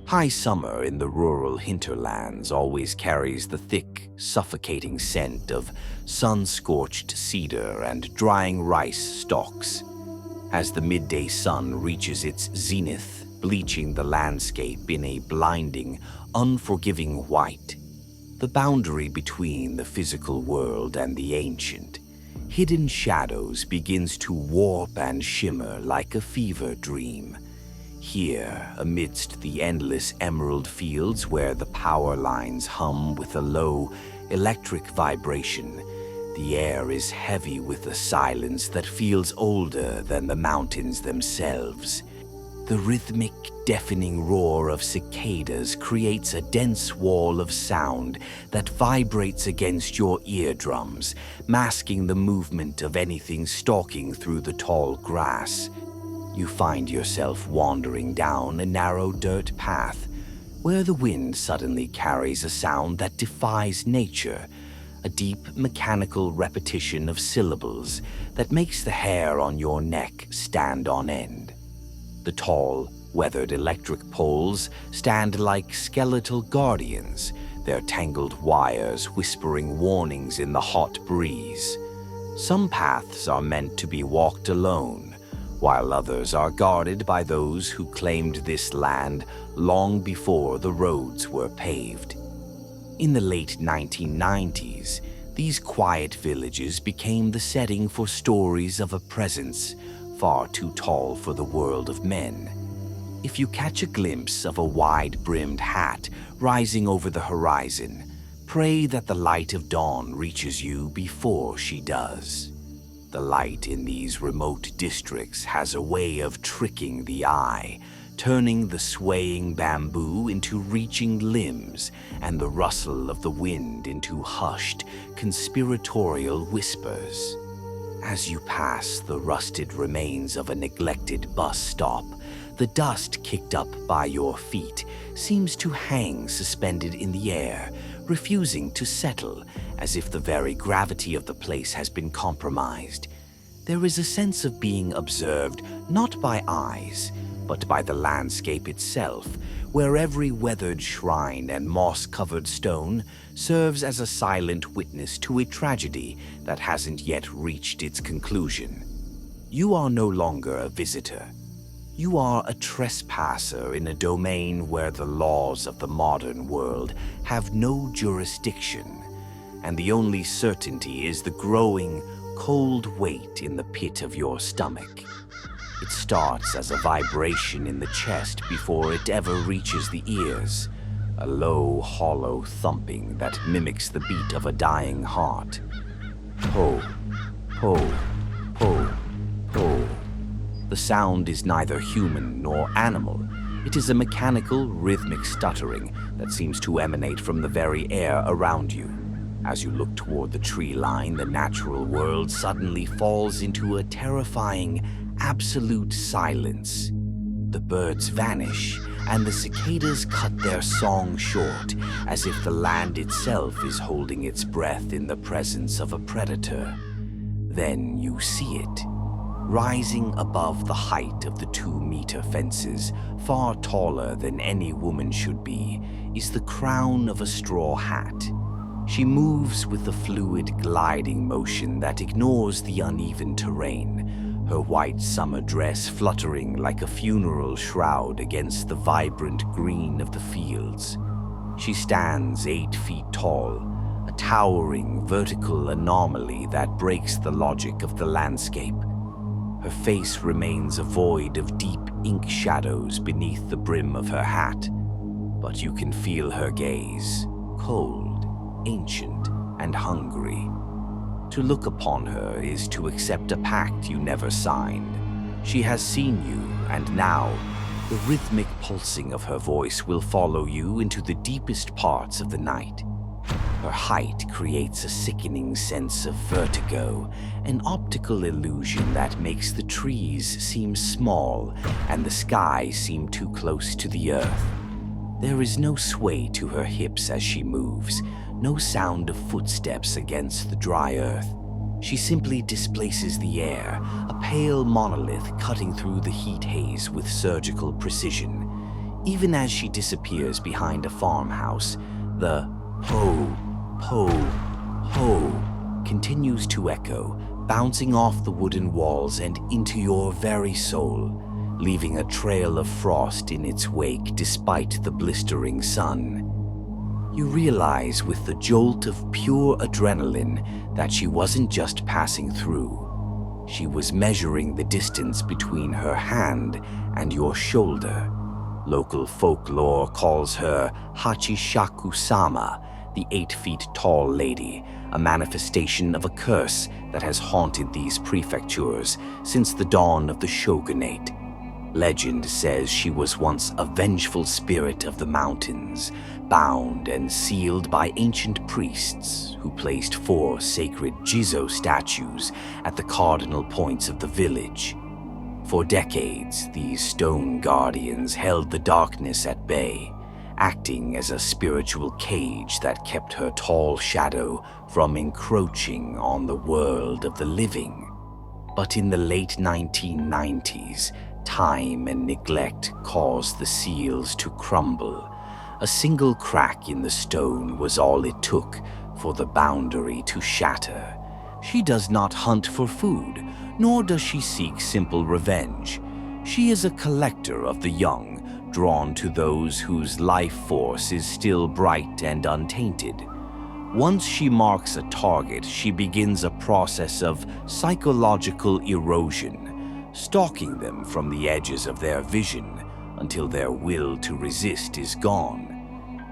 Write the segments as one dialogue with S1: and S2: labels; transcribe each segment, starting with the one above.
S1: High summer in the rural hinterlands always carries the thick, suffocating scent of sun-scorched cedar and drying rice stalks. As the midday sun reaches its zenith, bleaching the landscape in a blinding, unforgiving white, the boundary between the physical world and the ancient, hidden shadows begins to warp and shimmer like a fever dream. Here, amidst the endless emerald fields where the power lines hum with a low, electric vibration, the air is heavy with a silence that feels older than the mountains themselves. The rhythmic, deafening roar of cicadas creates a dense wall of sound that vibrates against your eardrums, masking the movement of anything stalking through the tall grass. You find yourself wandering down a narrow dirt path, where the wind suddenly carries a sound that defies nature, a deep mechanical repetition of syllables that makes the hair on your neck stand on end. The tall, weathered electric poles stand like skeletal guardians, their tangled wires whispering warnings in the hot breeze. Some paths are meant to be walked alone, while others are guarded by those who claimed this land long before the roads were paved. In the late 1990s, these quiet villages became the setting for stories of a presence far too tall for the world of men. If you catch a glimpse of a wide-brimmed hat rising over the horizon, pray that the light of dawn reaches you before she does. The light in these remote districts has a way of tricking the eye, turning the swaying bamboo into reaching limbs and the rustle of the wind into hushed, conspiratorial whispers. As you pass the rusted remains of a neglected bus stop, the dust kicked up by your feet seems to hang suspended in the air, refusing to settle, as if the very gravity of the place has been compromised. There is a sense of being observed not by eyes, but by the landscape itself, where every weathered shrine and moss-covered stone serves as a silent witness to a tragedy that hasn't yet reached its conclusion. You are no longer a visitor. You are a trespasser in a domain where the laws of the modern world have no jurisdiction, and the only certainty is the growing, cold weight in the pit of your stomach. It starts as a vibration in the chest before it ever reaches the ears, a low, hollow thumping that mimics the beat of a dying heart. Po, po, po, po. The sound is neither human nor animal. It is a mechanical, rhythmic stuttering that seems to emanate from the very air around you. As you look toward the tree line, the natural world suddenly falls into a terrifying, absolute silence. The birds vanish, and the cicadas cut their song short, as if the land itself is holding its breath in the presence of a predator. Then you see it. Rising above the height of the 2-meter fences, far taller than any woman should be, is the crown of a straw hat. She moves with a fluid gliding motion that ignores the uneven terrain, her white summer dress fluttering like a funeral shroud against the vibrant green of the fields. She stands 8 feet tall, a towering vertical anomaly that breaks the logic of the landscape. Her face remains a void of deep ink shadows beneath the brim of her hat, but you can feel her gaze, cold, ancient, and hungry. To look upon her is to accept a pact you never signed. She has seen you, and now, the rhythmic pulsing of her voice will follow you into the deepest parts of the night. Her height creates a sickening sense of vertigo, an optical illusion that makes the trees seem small and the sky seem too close to the earth. There is no sway to her hips as she moves, no sound of footsteps against the dry earth. She simply displaces the air, a pale monolith cutting through the heat haze with surgical precision. Even as she disappears behind a farmhouse, the ho, ho, ho continues to echo, bouncing off the wooden walls and into your very soul, leaving a trail of frost in its wake despite the blistering sun. You realize with the jolt of pure adrenaline that she wasn't just passing through. She was measuring the distance between her hand and your shoulder. Local folklore calls her Hachishakusama, the 8 feet tall lady, a manifestation of a curse that has haunted these prefectures since the dawn of the shogunate. Legend says she was once a vengeful spirit of the mountains, bound and sealed by ancient priests who placed 4 sacred Jizo statues at the cardinal points of the village. For decades, these stone guardians held the darkness at bay, acting as a spiritual cage that kept her tall shadow from encroaching on the world of the living. But in the late 1990s, time and neglect caused the seals to crumble. A single crack in the stone was all it took for the boundary to shatter. She does not hunt for food, nor does she seek simple revenge. She is a collector of the young, drawn to those whose life force is still bright and untainted. Once she marks a target, she begins a process of psychological erosion, stalking them from the edges of their vision until their will to resist is gone.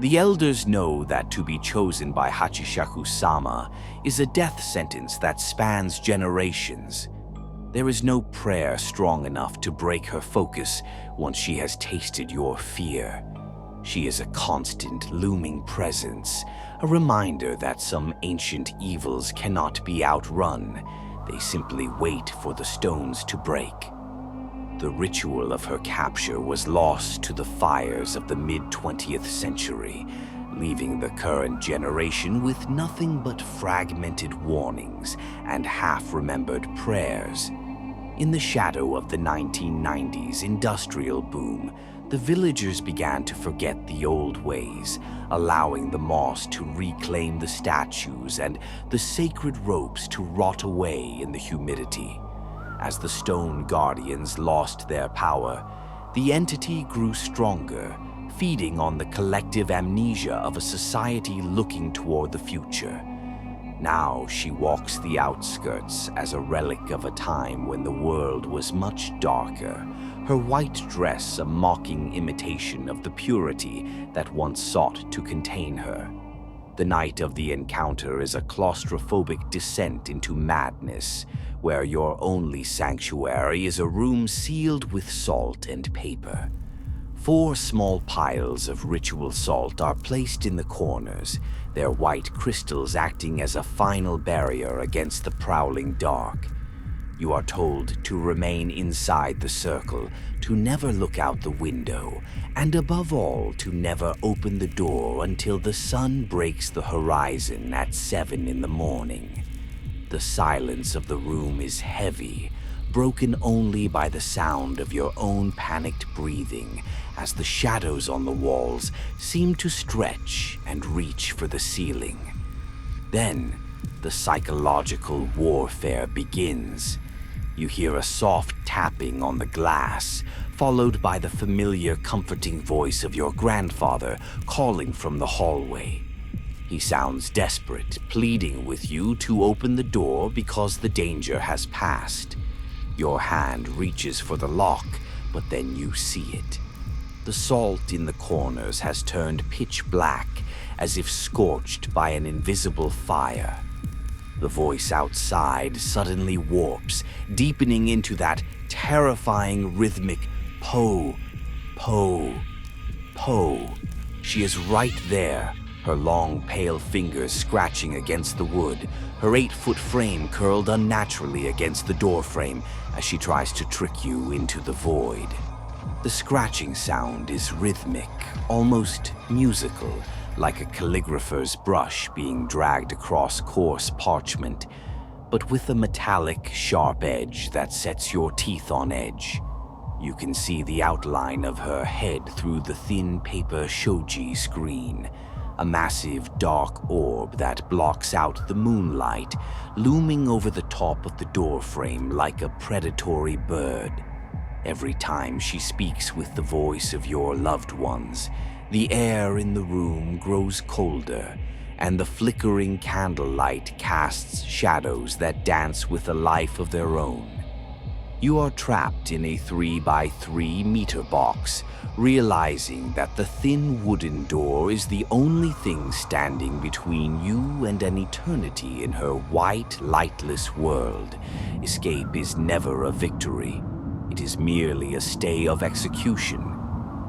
S1: The elders know that to be chosen by Hachishakusama is a death sentence that spans generations. There is no prayer strong enough to break her focus once she has tasted your fear. She is a constant, looming presence, a reminder that some ancient evils cannot be outrun. They simply wait for the stones to break. The ritual of her capture was lost to the fires of the mid-20th century, leaving the current generation with nothing but fragmented warnings and half-remembered prayers. In the shadow of the 1990s industrial boom, the villagers began to forget the old ways, allowing the moss to reclaim the statues and the sacred ropes to rot away in the humidity. As the stone guardians lost their power, the entity grew stronger, feeding on the collective amnesia of a society looking toward the future. Now she walks the outskirts as a relic of a time when the world was much darker, her white dress a mocking imitation of the purity that once sought to contain her. The night of the encounter is a claustrophobic descent into madness, where your only sanctuary is a room sealed with salt and paper. 4 small piles of ritual salt are placed in the corners, their white crystals acting as a final barrier against the prowling dark. You are told to remain inside the circle, to never look out the window, and above all, to never open the door until the sun breaks the horizon at 7 in the morning. The silence of the room is heavy, broken only by the sound of your own panicked breathing, as the shadows on the walls seem to stretch and reach for the ceiling. Then, the psychological warfare begins. You hear a soft tapping on the glass, followed by the familiar, comforting voice of your grandfather calling from the hallway. He sounds desperate, pleading with you to open the door because the danger has passed. Your hand reaches for the lock, but then you see it. The salt in the corners has turned pitch black, as if scorched by an invisible fire. The voice outside suddenly warps, deepening into that terrifying rhythmic po, po, po. She is right there, her long pale fingers scratching against the wood, her 8-foot frame curled unnaturally against the doorframe as she tries to trick you into the void. The scratching sound is rhythmic, almost musical, like a calligrapher's brush being dragged across coarse parchment, but with a metallic, sharp edge that sets your teeth on edge. You can see the outline of her head through the thin paper shoji screen, a massive dark orb that blocks out the moonlight, looming over the top of the doorframe like a predatory bird. Every time she speaks with the voice of your loved ones, the air in the room grows colder, and the flickering candlelight casts shadows that dance with a life of their own. You are trapped in a 3 by 3 meter box, realizing that the thin wooden door is the only thing standing between you and an eternity in her white, lightless world. Escape is never a victory. It is merely a stay of execution.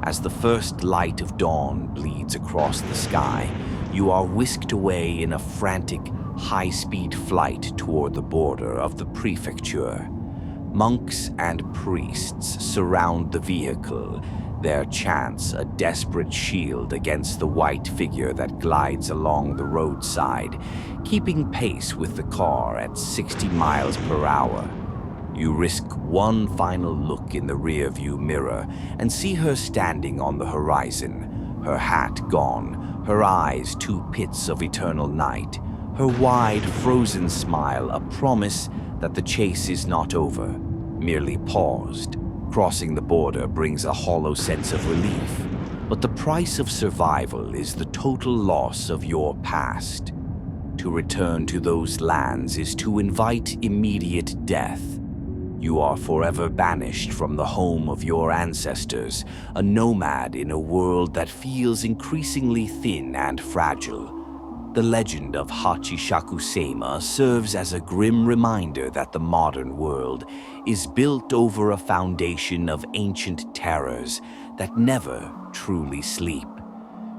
S1: As the first light of dawn bleeds across the sky, you are whisked away in a frantic, high-speed flight toward the border of the prefecture. Monks and priests surround the vehicle, their chants a desperate shield against the white figure that glides along the roadside, keeping pace with the car at 60 miles per hour. You risk one final look in the rearview mirror and see her standing on the horizon, her hat gone, her eyes 2 pits of eternal night, her wide, frozen smile a promise that the chase is not over, merely paused. Crossing the border brings a hollow sense of relief, but the price of survival is the total loss of your past. To return to those lands is to invite immediate death. You are forever banished from the home of your ancestors, a nomad in a world that feels increasingly thin and fragile. The legend of Hachishakusama serves as a grim reminder that the modern world is built over a foundation of ancient terrors that never truly sleep.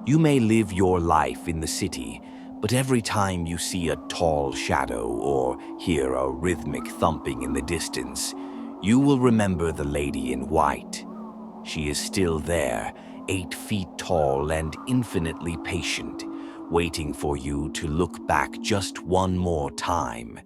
S1: You may live your life in the city, but every time you see a tall shadow or hear a rhythmic thumping in the distance, you will remember the lady in white. She is still there, 8 feet tall and infinitely patient, waiting for you to look back just one more time.